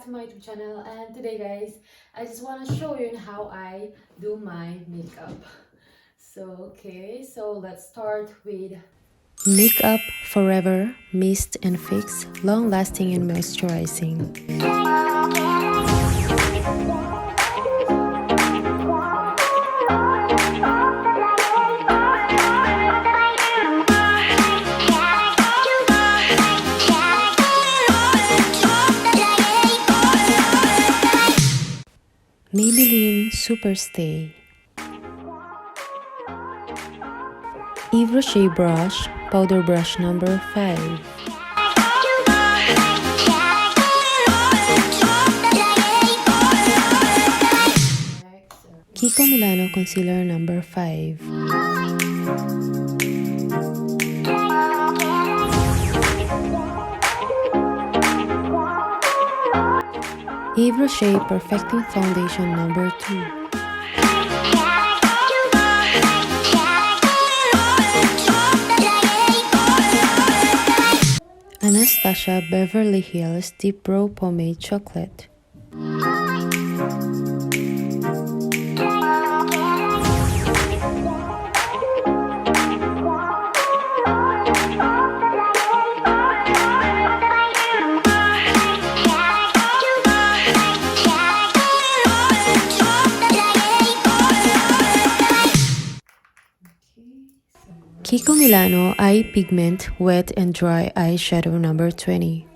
back to my YouTube channel, and today guys I just want to show you how I do my makeup. So let's start with Makeup Forever Mist and Fix, long lasting and moisturizing. Maybelline Superstay. Yves Rocher brush, powder brush number 5. Kiko Milano concealer number 5. Yves Rocher Perfecting Foundation number 2. Anastasia Beverly Hills Deep Brow Pomade Chocolate. Kiko Milano Eye Pigment Wet and Dry Eyeshadow number 20.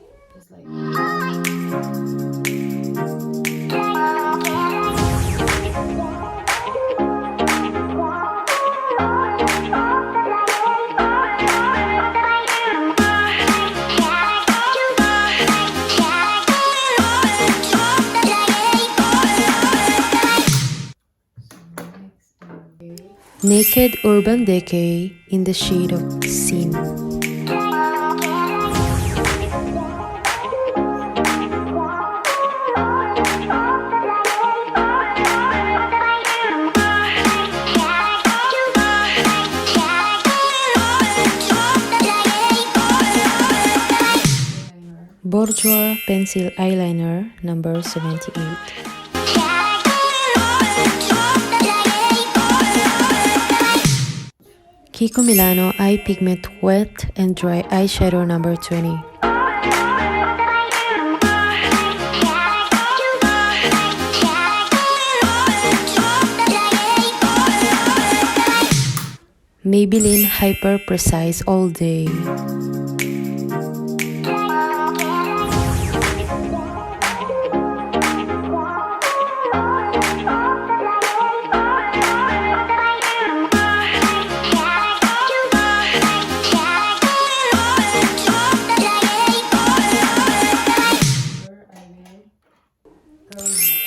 Naked Urban Decay in the shade of Sin. Bourjois Pencil Eyeliner number 78. Kiko Milano Eye Pigment Wet and Dry Eyeshadow number 20. Maybelline Hyper Precise All Day.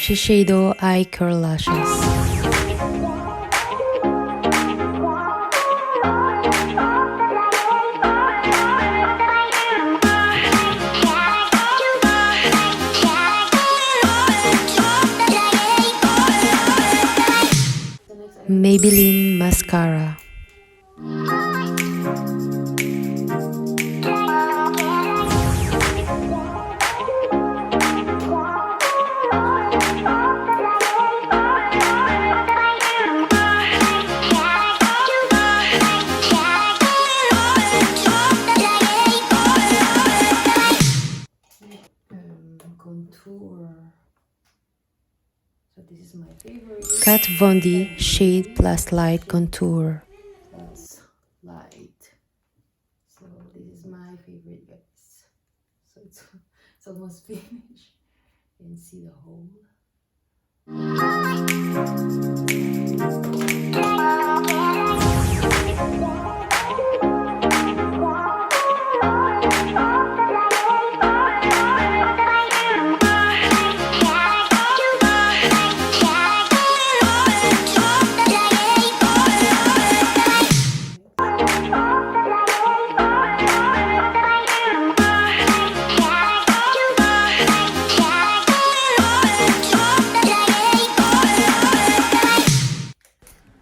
Shiseido Eye Curl Lashes. Maybelline Mascara. Contour. So this is my favorite. Kat Von D Shade Plus Light Contour. Plus light. So this is my favorite, guys. So it's almost finished. You can see the hole.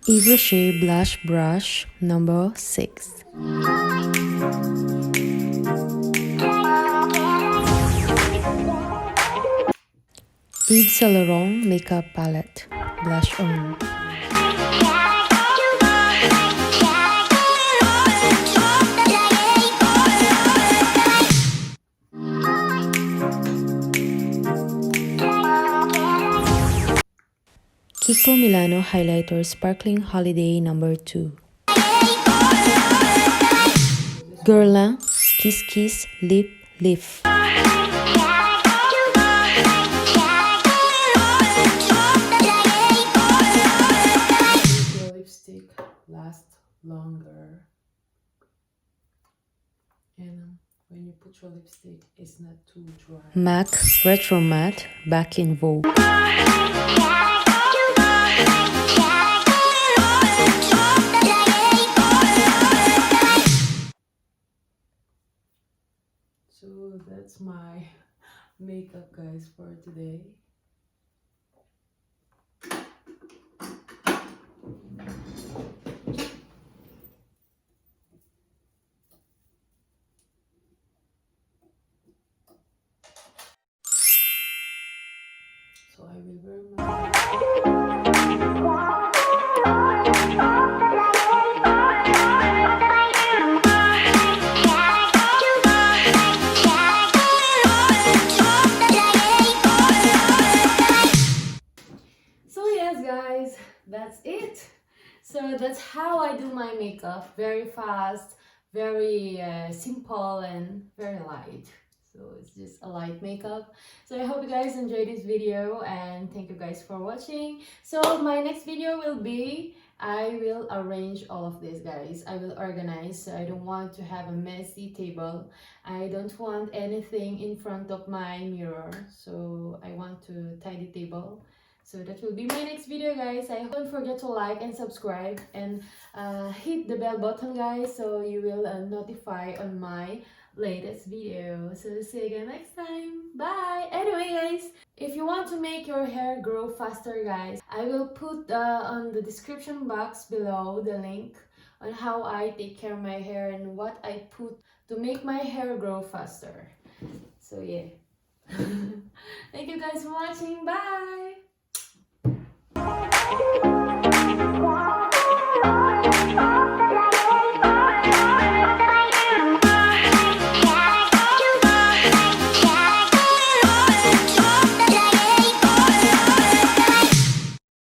Yves Rocher Blush Brush number 6. Yves Saint Laurent Makeup Palette Blush On. Kiko Milano Highlighter Sparkling Holiday No. 2. Guerlain Kiss Kiss Lip Lift. Your lipstick lasts longer, and when you put your lipstick, it's not too dry. MAC Retro Matte Back in Vogue. So that's my makeup, guys, for today. So I will wear my guys, that's it. So that's how I do my makeup. Very fast, very simple, and very light. So it's just a light makeup. So I hope you guys enjoyed this video, and thank you guys for watching. So my next video will be, I will arrange all of this, guys. I will organize. So I don't want to have a messy table. I don't want anything in front of my mirror. So I want to tidy table. So that will be my next video, guys. I don't forget to like and subscribe, and hit the bell button, guys, so you will notify on my latest video. So see you again next time. Bye. Anyway, guys, if you want to make your hair grow faster, guys, I will put on the description box below the link on how I take care of my hair and what I put to make my hair grow faster. So yeah. Thank you guys for watching. Bye.